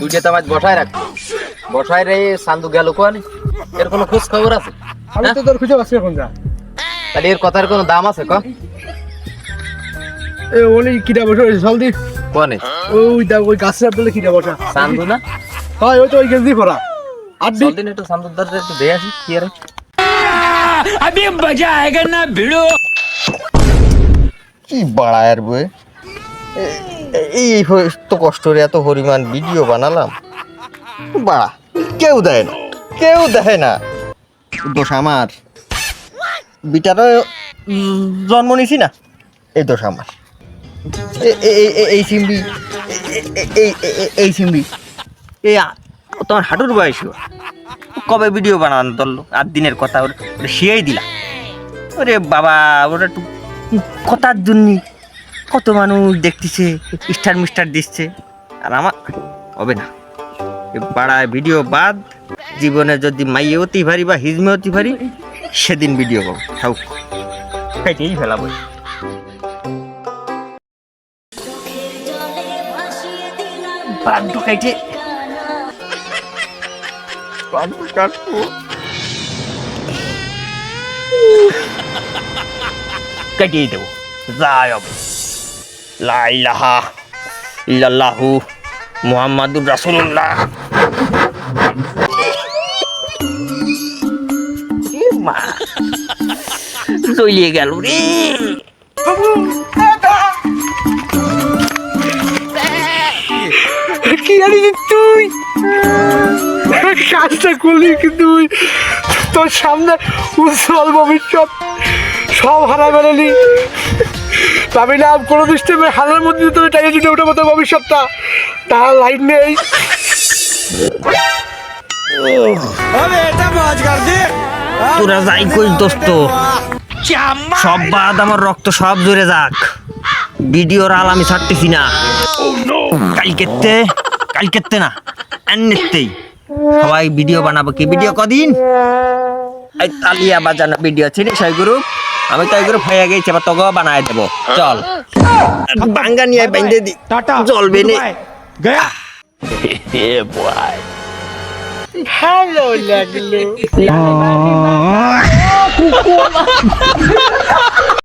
দুইটা তো আমার বসায় রাখতো বসায় রে সান্দু গেল কোয়ালি এর কোনো খোঁজ খবর আছে? আমি তো তোর খুঁজে পাচ্ছি এখন যা তাহলে এর কথার কোনো দাম আছে ক? এ ওলি কিটা বসে রয়েছে জলদি কোনে ওই দা ওই গাছের আপেলে কিটা বসা সান্দু না? হয় ওই তো ওই গেঞ্জি পরা আর দিন দিন একটু সান্দুর দাঁড়ে একটু দিয়ে আসি কি আরে अभी मजा आएगा ना भिड़ो। কি বাড়ায়ের বই এই তো কষ্ট রে এত পরিমাণ ভিডিও বানালাম বাড়া কেউ দেয় না কেউ দেয় না দোষ আমার বিটারও জন্ম নিছি না এই দোষ আমার এই সিম্বি এই সিম্বি এই তোমার হাঁটুর বয়স কবে ভিডিও বানানো ধরলো 8 দিনের কথা ওরে শিয়াই দিলা ওরে বাবা ওরা একটু কথার জন্য কত মানুষ দেখতেছে স্টার মিস্টার দিচ্ছে আর আমার হবে না পাড়ায় ভিডিও বাদ জীবনে যদি মাইয়ে হতেই পারি বা হিজমে হতে পারি সেদিন ভিডিও করবো থাক খাইতেই ফেলাবো বাধ্য খাইতে বাধ্য কাটবো কাটিয়ে দেবো যাই হবে লা ইলাহা ইল্লাল্লাহু মুহাম্মাদুর রাসূলুল্লাহ মা চলিয়ে গেল রে কি জানি তুই কাজটা করলি কি তুই তোর সামনে উজ্জ্বল ভবিষ্যৎ সব হারা বেড়ালি ভাবিলাম কোনো দৃষ্টিতে হালের মধ্যে তুমি টাইগে জুটে উঠে মতো ভবিষ্যৎটা তার লাইন নেই তোরা যাই কই দোস্ত সব বাদ আমার রক্ত সব জুড়ে যাক ভিডিওর আল আমি ছাড়তেছি না কালকেতে না এমনিতেই সবাই ভিডিও বানাবো কি ভিডিও কদিন এই তালিয়া বাজানো ভিডিও ছিল সেই গ্রুপ আমি তো এই গ্রুপ হয়ে গেছি আবার তোকে বানায় দেবো চল বাঙ্গা নিয়ে বেঁধে দি চলবে নে ভালো লাগলো